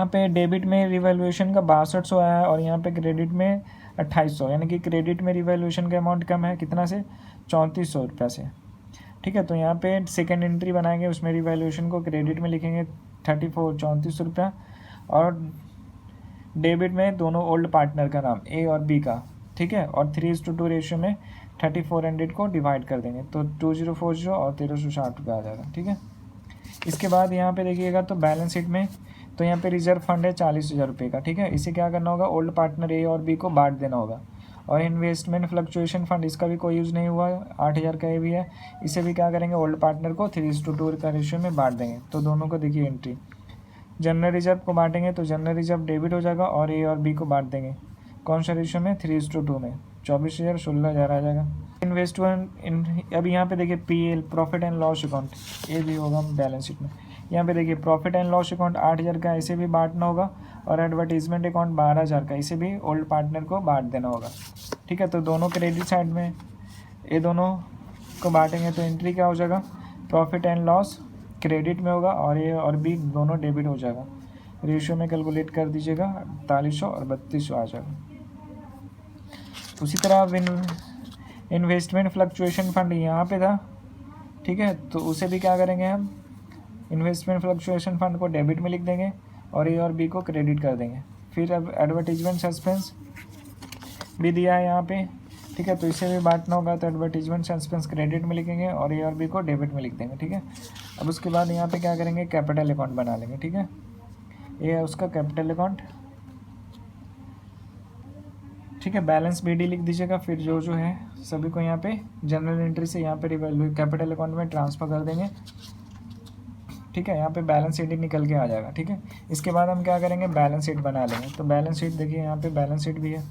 पे डेबिट में रिवैल्यूएशन का 6200 आया है और यहाँ पे क्रेडिट में 2800, यानी कि क्रेडिट में रिवैल्यूएशन का अमाउंट कम है, कितना से, 3400 रुपये से, ठीक है। तो यहाँ पे सेकंड एंट्री बनाएंगे, उसमें रिवैल्यूएशन को क्रेडिट में लिखेंगे 3400 रुपया, और डेबिट में दोनों ओल्ड पार्टनर का नाम ए और बी का, ठीक है। और 3:2 रेशियो में 3400 को डिवाइड कर देंगे, तो 2040 और 1360 रुपये आ जाएगा, ठीक है। इसके बाद यहाँ पे देखिएगा तो बैलेंस शीट में, तो यहाँ पे रिजर्व फंड है 40,000 रुपये का, ठीक है। इसे क्या करना होगा, ओल्ड पार्टनर ए और बी को बांट देना होगा। और इन्वेस्टमेंट फ्लक्चुएशन फंड, इसका भी कोई यूज़ नहीं हुआ, 8,000 का ये भी है, इसे भी क्या करेंगे, ओल्ड पार्टनर को 3:2 का रेशियो में बांट देंगे। तो दोनों को देखिए एंट्री, जनरल रिजर्व को बांटेंगे तो जनरल रिजर्व डेबिट हो जाएगा, और ए और बी को बांट देंगे कौन सा रेशियो में, 3:2 में, 24,000 16,000 आ जाएगा। इन्वेस्टमेंट, अब यहाँ पे देखिए PL, profit and loss account, ये भी होगा बैलेंस शीट में। यहाँ पे देखिए प्रॉफिट एंड लॉस अकाउंट 8,000 का, इसे भी बांटना होगा, और एडवर्टीजमेंट अकाउंट 12,000 का, इसे भी ओल्ड पार्टनर को बांट देना होगा, ठीक है। तो दोनों क्रेडिट साइड में ये दोनों को बांटेंगे तो एंट्री क्या हो जाएगा, प्रॉफिट एंड लॉस क्रेडिट में होगा और ए और बी दोनों डेबिट हो जाएगा। रेशियो में कैलकुलेट कर दीजिएगा, 4800 और 3200 आ जाएगा। उसी तरह इन्वेस्टमेंट फ्लक्चुएशन फंड यहाँ पे था, ठीक है। तो उसे भी क्या करेंगे हम, इन्वेस्टमेंट फ्लक्चुएशन फंड को डेबिट में लिख देंगे और ए और बी को क्रेडिट कर देंगे। फिर अब एडवर्टीजमेंट सस्पेंस भी दिया है यहाँ पे, ठीक है। तो इसे भी बांटना होगा, तो एडवर्टीजमेंट सस्पेंस क्रेडिट में लिखेंगे और ए और बी को डेबिट में लिख देंगे, ठीक है। अब उसके बाद यहाँ पे क्या करेंगे, कैपिटल अकाउंट बना लेंगे, ठीक है। ये है उसका कैपिटल अकाउंट, ठीक है। बैलेंस बी डी लिख दीजिएगा। फिर जो जो है सभी को यहाँ पे जनरल एंट्री से यहाँ पे कैपिटल अकाउंट में ट्रांसफ़र कर देंगे, ठीक है। यहाँ पे बैलेंस शीट ही निकल के आ जाएगा, ठीक है। इसके बाद हम क्या करेंगे, बैलेंस शीट बना लेंगे। तो बैलेंस शीट देखिए, यहाँ पे बैलेंस शीट भी है,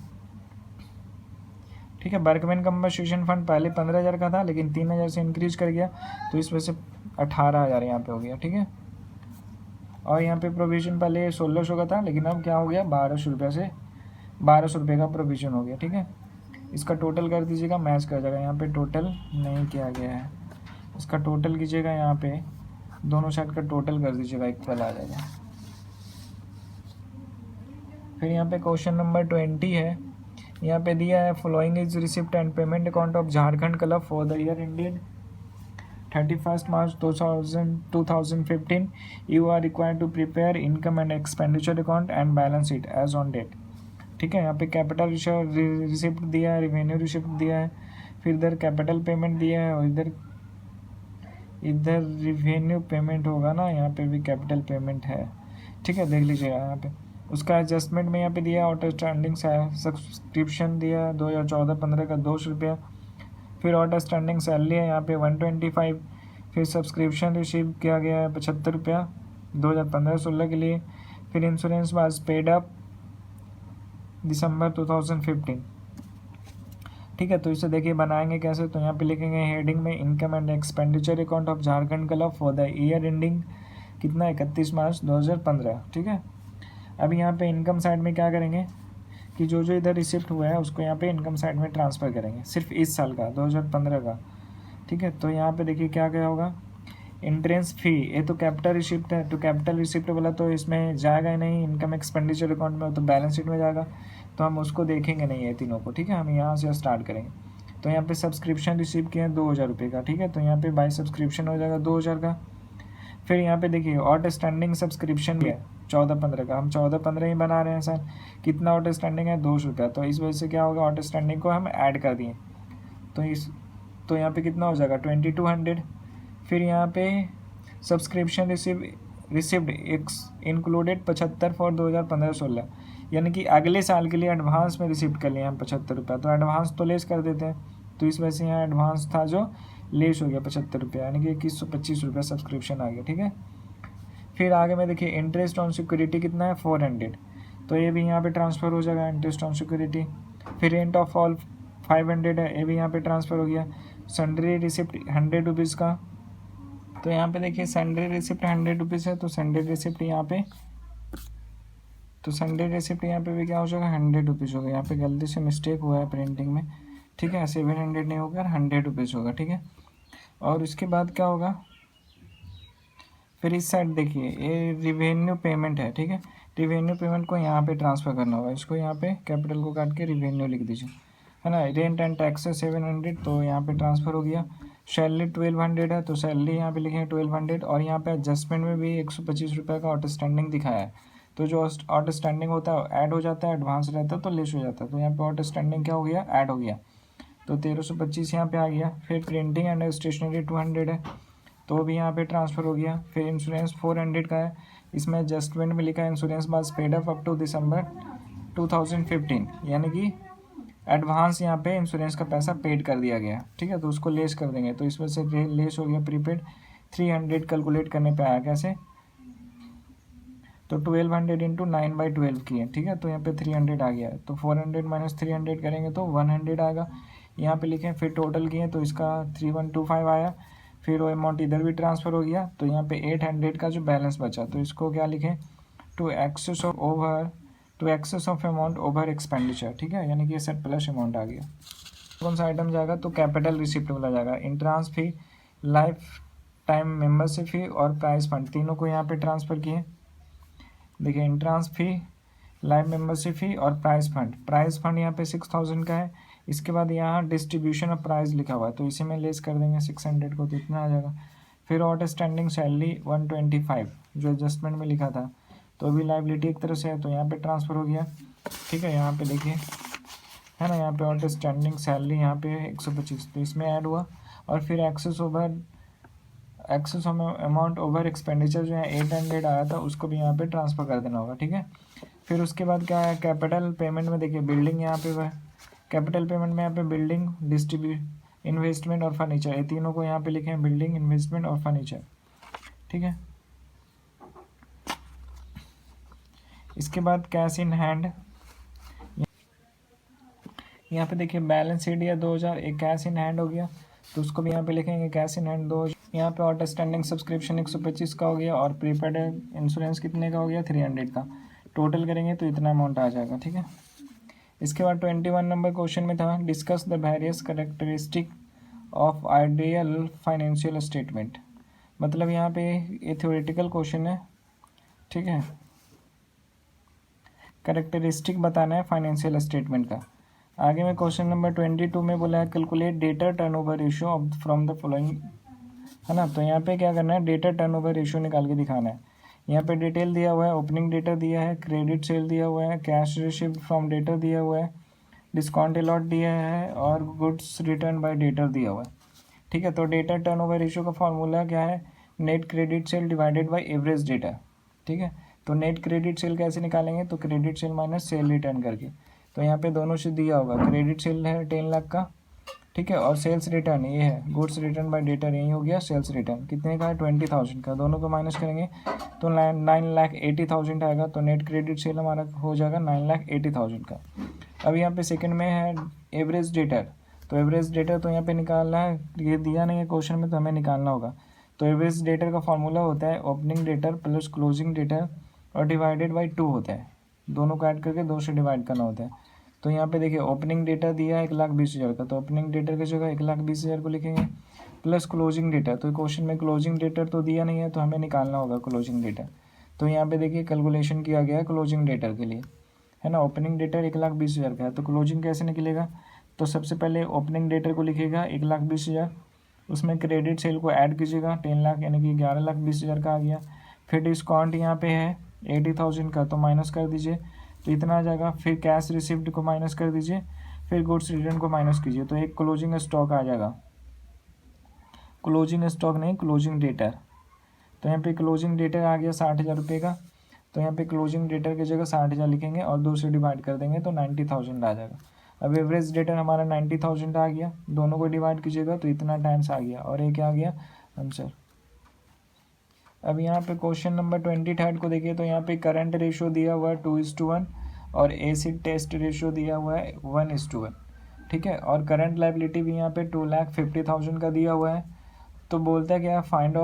ठीक है। वर्कमैन कंपनसेशन फंड पहले 15,000 का था, लेकिन 3,000 से इंक्रीज कर गया, तो इस वजह से 18,000 यहाँ पे हो गया, ठीक है। और यहाँ पे प्रोविज़न पहले 1600 का था, लेकिन अब क्या हो गया, 1200 रुपये से 1200 रुपये का प्रोविज़न हो गया, ठीक है। इसका टोटल कर दीजिएगा, मैच कर जाएगा। यहाँ पे टोटल नहीं किया गया है, इसका टोटल कीजिएगा, यहाँ पे दोनों साइड का टोटल कर दीजिएगा, इक्वल आ जाएगा। फिर यहाँ पे क्वेश्चन नंबर 20 है, यहाँ पे दिया है following is receipt and payment account of Jharkhand club for the year ended 31 March 2015 you are required to prepare income and expenditure account and balance sheet as on date, ठीक है। यहाँ पे कैपिटल रिसिप्ट दिया है, रेवेन्यू रिसिप्ट दिया है, फिर इधर कैपिटल पेमेंट दिया है और इधर इधर रिवेन्यू पेमेंट होगा ना, यहाँ पे भी कैपिटल पेमेंट है, ठीक है, देख लीजिएगा यहाँ पे। उसका एडजस्टमेंट में यहाँ पे दिया आउटस्टैंडिंग सब्सक्रिप्शन दिया 2014-15 का 200 रुपया, फिर आउटस्टैंडिंग सैलरी है यहाँ पे 125, फिर सब्सक्रिप्शन रिसीव किया गया है 75 रुपया 2015-16 के लिए, फिर इंश्योरेंस वाज पेड अप दिसंबर 2015, ठीक है। तो इसे देखिए बनाएंगे कैसे, तो यहाँ पे लिखेंगे हेडिंग में income and expenditure account of Jharkhand club for the year ending कितना 31 मार्च 2015, ठीक है। अब यहाँ पे इनकम साइड में क्या करेंगे कि जो जो इधर रिसिप्ट हुआ है उसको यहाँ पे इनकम साइड में ट्रांसफ़र करेंगे, सिर्फ इस साल का 2015 का, ठीक है। तो यहाँ पे देखिए क्या क्या होगा, इंट्रेंस फी, ये तो कैपिटल रिसिप्ट है, तो कैपिटल रिसिप्ट वाला तो इसमें जाएगा ही नहीं, इनकम एक्सपेंडिचर अकाउंट में, तो बैलेंस शीट में जाएगा, तो हम उसको देखेंगे नहीं ये तीनों को, ठीक है। हम यहाँ से स्टार्ट करेंगे। तो यहाँ पे सब्सक्रिप्शन रिसीव किए हैं 2000 रुपये का, ठीक है। तो यहाँ पे बाई सब्सक्रिप्शन हो जाएगा 2000 का। फिर यहाँ पे देखिए आउटस्टैंडिंग सब्सक्रिप्शन भी है 14-15 का, हम 14-15 ही बना रहे हैं सर। कितना आउटस्टैंडिंग है 200 रुपया, तो इस वजह से क्या होगा, आउटस्टैंडिंग को हम ऐड कर दिए, तो यहाँ पे कितना हो जाएगा 2200। फिर यहाँ पे सब्सक्रिप्शन रिसिव्ड इंक्लूडेड 75 फॉर 2015-16, यानी कि अगले साल के लिए एडवांस में रिसिप्ट कर लिए हम 75 रुपया, तो एडवांस तो लेस कर देते हैं, तो इस वजह से यहाँ एडवांस था जो लेस हो गया 75 रुपया, यानी कि 2125 रुपया सब्सक्रिप्शन आ गया, ठीक है। फिर आगे में देखिए इंटरेस्ट ऑन सिक्योरिटी कितना है 400, तो ये भी यहाँ पे ट्रांसफ़र हो जाएगा इंटरेस्ट ऑन सिक्योरिटी। फिर रेंट ऑफ ऑल 500 है, ये भी यहाँ पे ट्रांसफ़र हो गया। सन्ड्री रिसिप्ट 100 रुपीज़ का, तो यहाँ पे देखिए सन्ड्री रिसिप्ट 100 रुपीज़ है, तो सन्ड्री रिसिप्ट यहाँ पे भी क्या हो जाएगा 100 रुपीज़ होगा। यहाँ पे गलती से मिस्टेक हुआ है प्रिंटिंग में, ठीक है, 700 नहीं होगा 100 रुपीज़ होगा, ठीक है। और इसके बाद क्या होगा, फिर इस साइड देखिए ये रिवेन्यू पेमेंट है, ठीक है। रिवेन्यू पेमेंट को यहाँ पे ट्रांसफ़र करना होगा, इसको यहाँ पे कैपिटल को काट के रिवेन्यू लिख दीजिए, है ना। रेंट एंड टैक्सेस 700, तो यहाँ पे ट्रांसफ़र हो गया। सैलरी 1200 है, तो सैलरी यहाँ पे लिखेंगे 1200, और यहाँ पे एडजस्टमेंट में भी 125 रुपये का आउटस्टैंडिंग दिखाया है, तो जो आउटस्टैंडिंग होता है ऐड हो जाता है, एडवांस रहता है तो लेस हो जाता है, तो यहाँ पे आउटस्टैंडिंग क्या हो गया, ऐड हो गया, तो 1325 यहाँ पे आ गया। फिर प्रिंटिंग एंड स्टेशनरी 200 है, तो भी यहाँ पे ट्रांसफ़र हो गया। फिर इंश्योरेंस 400 का है, इसमें एडजस्टमेंट में लिखा है insurance was paid up to December 2015, यानी कि एडवांस यहाँ पे इंश्योरेंस का पैसा पेड कर दिया गया, ठीक है, तो उसको लेस कर देंगे, तो इस वजह से लेस हो गया। प्रीपेड 300 कैलकुलेट करने पे आया कैसे, तो 1200 इंटू 9/12 किए, ठीक है, तो यहाँ पे 300 आ गया, तो 400 माइनस 300 करेंगे तो 100 आएगा, यहाँ पे लिखें। फिर टोटल किए तो इसका 3125 आया। फिर वो अमाउंट इधर भी ट्रांसफ़र हो गया, तो यहाँ पे 800 का जो बैलेंस बचा, तो इसको क्या लिखें, to excess of amount over expenditure, ठीक है, यानी कि ये सब प्लस अमाउंट आ गया। कौन सा आइटम जाएगा, तो कैपिटल रिसिप्ट वाला जाएगा। इंट्रांस फी, लाइफ टाइम मेम्बरशिप फी और प्राइस फंड, तीनों को यहाँ पे ट्रांसफ़र किए। देखिए इंट्रांस फी, लाइव मेंबरशिप फी और प्राइस फंड यहाँ पे 6000 का है। इसके बाद यहाँ डिस्ट्रीब्यूशन ऑफ प्राइस लिखा हुआ है, तो इसी में लेस कर देंगे 600 को, तो इतना आ जाएगा। फिर आउटस्टैंडिंग सैलरी 125 जो एडजस्टमेंट में लिखा था, तो अभी लाइबिलिटी एक तरह से है, तो यहाँ पे ट्रांसफ़र हो गया, ठीक है। यहाँ पे देखिए है ना, यहाँ पे आउटस्टैंडिंग सैलरी यहाँ पे 125, तो इसमें ऐड हुआ। और फिर एक्सेस अमाउंट ओवर एक्सपेंडिचर जो है 800 आया था, उसको भी यहाँ पे ट्रांसफ़र कर देना होगा, ठीक है। फिर उसके बाद क्या है, कैपिटल पेमेंट में देखिए बिल्डिंग यहाँ पे है, कैपिटल पेमेंट में यहाँ पे बिल्डिंग, इन्वेस्टमेंट और फर्नीचर, ये तीनों को यहाँ पे लिखे हैं, बिल्डिंग, इन्वेस्टमेंट और फर्नीचर, ठीक है। इसके बाद कैश इन हैंड, यहाँ पे देखिए बैलेंस शीट दिया 2000, एक कैश इन हैंड हो गया, तो उसको भी यहाँ पे लिखेंगे कैश इन हैंड 2000। यहाँ पे आउटस्टैंडिंग सब्सक्रिप्शन 125 का हो गया, और प्रीपेड इंश्योरेंस कितने का हो गया 300 का, टोटल करेंगे तो इतना अमाउंट आ जाएगा, ठीक है। इसके बाद 21 नंबर क्वेश्चन में था discuss the various characteristic of ideal financial statement, मतलब यहाँ पे ये थ्योरेटिकल क्वेश्चन है, ठीक है। कैरेक्टरिस्टिक बताना है फाइनेंशियल स्टेटमेंट का। आगे में क्वेश्चन नंबर 22 में बोला है calculate data turnover ratio of from the following, है ना। तो यहाँ पे क्या करना है, डेटा टर्नओवर रेशियो निकाल के दिखाना है। यहाँ पे डिटेल दिया हुआ है, ओपनिंग डेटा दिया है, क्रेडिट सेल दिया हुआ है, कैश रिसीव्ड फ्रॉम डेटर दिया हुआ है, डिस्काउंट अलॉट दिया है, और गुड्स रिटर्न बाय डेटर दिया हुआ है। ठीक है। तो डेटर टर्नओवर रेशियो का फॉर्मूला क्या है, net credit sale divided by average data. ठीक है, तो नेट क्रेडिट सेल कैसे निकालेंगे, तो credit sale minus cell return करके। तो यहाँ पे दोनों से दिया होगा, क्रेडिट सेल है 10 लाख का, ठीक है, और सेल्स रिटर्न ये है गुड्स रिटर्न बाय डेटर, यही हो गया सेल्स रिटर्न कितने का है 20,000 का, दोनों को माइनस करेंगे तो 9,80,000 आएगा। तो नेट क्रेडिट सेल हमारा हो जाएगा 9,80,000 का। अब यहाँ पे सेकंड में है एवरेज डेटर, तो एवरेज डेटर तो यहाँ पे निकालना है, ये दिया नहीं है क्वेश्चन में तो हमें निकालना होगा। तो एवरेज डेटर का फॉर्मूला होता है opening debtor plus closing debtor और डिवाइडेड बाई 2 होता है, दोनों को ऐड करके 2 से डिवाइड करना होता है। तो यहाँ पे देखिए ओपनिंग डेटा दिया है 1,20,000 का, तो ओपनिंग डेटर की जगह 1,20,000 को लिखेंगे प्लस क्लोजिंग डेटा। तो क्वेश्चन में क्लोजिंग डेटर तो दिया नहीं है तो हमें निकालना होगा क्लोजिंग डेटा। तो यहाँ पे देखिए कैलकुलेशन किया गया है क्लोजिंग डेटर के लिए, है ना। ओपनिंग डेटर 1,20,000 का है, तो क्लोजिंग कैसे निकलेगा, तो सबसे पहले ओपनिंग डेटर को लिखेगा 1,20,000, उसमें क्रेडिट सेल को ऐड कीजिएगा 10 लाख यानी कि 11,20,000 का आ गया। फिर डिस्काउंट यहाँ पे है 80,000 का, तो माइनस कर दीजिए तो इतना आ जाएगा। फिर कैश रिसिप्ट को माइनस कर दीजिए, फिर गुड्स रिटर्न को माइनस कीजिए, तो एक क्लोजिंग स्टॉक आ जाएगा, क्लोजिंग स्टॉक नहीं क्लोजिंग डेटर। तो यहाँ पे क्लोजिंग डेटर आ गया 60,000 रुपये का, तो यहाँ पे क्लोजिंग डेटर की जगह 60,000 लिखेंगे और 2 से डिवाइड कर देंगे तो 90,000 आ जाएगा। अब एवरेज डेटर हमारा 90,000 आ गया, दोनों को डिवाइड कीजिएगा तो इतना टाइम्स आ गया और ये क्या आ गया आंसर। अब यहाँ पे क्वेश्चन नंबर 23 को देखिए, तो यहाँ पे करंट रेशियो दिया हुआ है 2:1 और एसिड टेस्ट रेशियो दिया हुआ है 1:1, ठीक है। और करंट लाइबिलिटी भी यहाँ पे 2,50,000 का दिया हुआ है। तो बोलता है क्या, फाइंड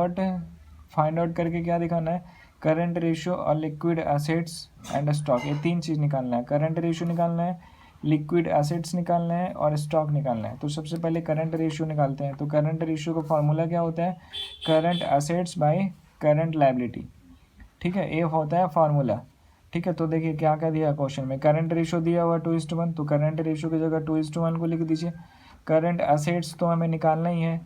आउट करके क्या दिखाना है, करंट रेशियो और लिक्विड एसेट्स एंड स्टॉक, ये 3 चीज़ निकालना है। करंट रेशियो निकालना है, लिक्विड एसेट्स निकालना है और स्टॉक निकालना है। तो सबसे पहले करंट रेशियो निकालते हैं। तो करंट रेशियो का फॉर्मूला क्या होता है, current assets by current liability, ठीक है, ये होता है फार्मूला, ठीक है। तो देखिए क्या क्या दिया क्वेश्चन में, करंट रेशियो दिया हुआ 2:1, तो करंट रेशियो की जगह 2:1 को लिख दीजिए। करंट एसेट्स तो हमें निकालना ही है,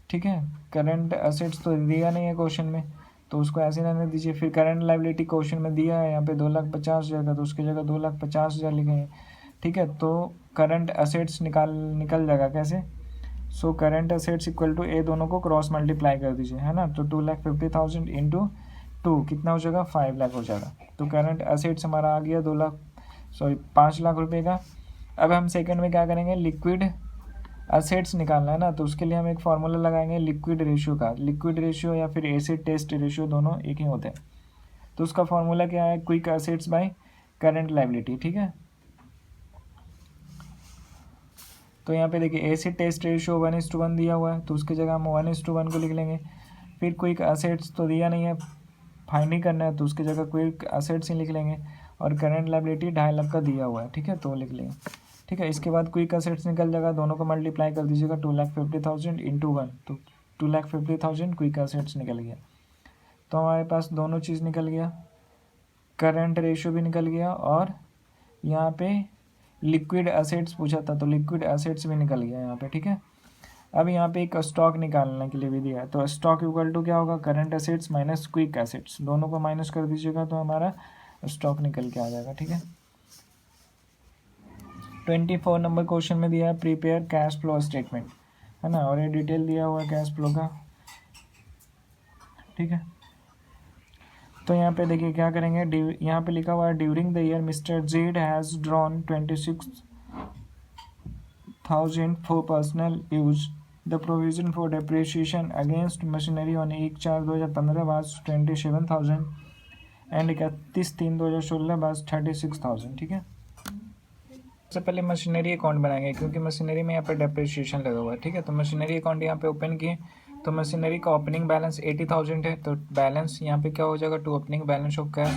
ठीक है, करंट एसेट्स तो दिया नहीं है क्वेश्चन में तो उसको ऐसे रहने दीजिए। फिर करंट लाइबिलिटी क्वेश्चन में दिया है यहाँ पे 2,50,000 का, तो उसकी जगह 2,50,000 लिखेंगे, ठीक है। तो करंट एसेट्स निकल जाएगा कैसे, so current assets equal to A, दोनों को क्रॉस मल्टीप्लाई कर दीजिए, है ना। तो 2,50,000 इंटू 2 कितना हो जाएगा 5 लाख हो जाएगा। तो करंट एसेट्स हमारा आ गया 5 लाख रुपए का। अब हम सेकंड में क्या करेंगे, लिक्विड एसेट्स निकालना है ना, तो उसके लिए हम एक फार्मूला लगाएंगे लिक्विड रेशियो का। लिक्विड रेशियो या फिर एसिड टेस्ट रेशियो दोनों एक ही होते हैं। तो उसका फार्मूला क्या है, quick assets by current liability, ठीक है। तो यहाँ पे देखिए एसिड टेस्ट रेशियो 1:1 दिया हुआ है, तो उसकी जगह हम 1:1 को लिख लेंगे। फिर क्विक एसेट्स तो दिया नहीं है, फाइंड ही करना है, तो उसकी जगह क्विक एसेट्स ही लिख लेंगे। और करंट लाइबिलिटी 2.5 लाख का दिया हुआ है, ठीक है, तो लिख लेंगे, ठीक है। इसके बाद क्विक एसेट्स निकल जाएगा, दोनों को मल्टीप्लाई कर दीजिएगा 2,50,000 इंटू 1, तो 2,50,000 क्विक एसेट्स निकल गया। तो हमारे पास दोनों चीज़ निकल गया, करंट रेशियो भी निकल गया और यहाँ पे लिक्विड एसेट्स पूछा था तो लिक्विड एसेट्स भी निकल गया यहाँ पे, ठीक है। अब यहाँ पे एक स्टॉक निकालने के लिए भी दिया है, तो स्टॉक इक्वल टू क्या होगा, current assets minus quick assets, दोनों को माइनस कर दीजिएगा तो हमारा स्टॉक निकल के आ जाएगा, ठीक है। 24 नंबर क्वेश्चन में दिया है प्रिपेयर कैश फ्लो स्टेटमेंट, है ना, और ये डिटेल दिया हुआ है कैश फ्लो का, ठीक है। तो यहाँ पे देखिए क्या करेंगे, यहाँ पे लिखा हुआ है during the year mister Z has drawn 26,000 for personal use. The provision for depreciation against machinery on 1/4/2015 was 27,000 and 31/3/2016 was 36,000, ठीक है। सबसे पहले मशीनरी अकाउंट बनाएंगे क्योंकि मशीनरी में यहाँ पे डेप्रिसिएशन लगा हुआ है, ठीक है। तो मशीनरी अकाउंट यहाँ पे ओपन किए, तो मशीनरी का ओपनिंग बैलेंस 80,000 है, तो बैलेंस यहाँ पे क्या हो जाएगा, to opening balance of cash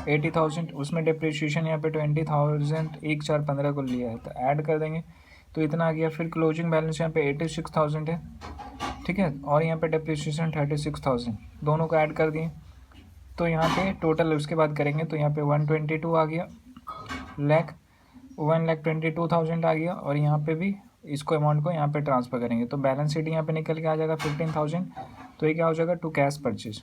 80,000, उसमें डेप्रिसिएशन यहाँ पे 20,000 1/4/15 को लिया है, तो ऐड कर देंगे तो इतना आ गया। फिर क्लोजिंग बैलेंस यहाँ पे 86,000 है, ठीक है, और यहाँ पे डेप्रिसिएशन 36,000, दोनों को ऐड कर दिए तो यहाँ पे टोटल उसके बाद करेंगे तो यहाँ पे 122 आ गया लाख, 1,22,000 आ गया, और यहाँ पे भी इसको अमाउंट को यहाँ पे ट्रांसफ़र करेंगे तो बैलेंस शीट यहाँ पे निकल के आ जाएगा 15,000। तो ये क्या हो जाएगा, टू कैश परचेज।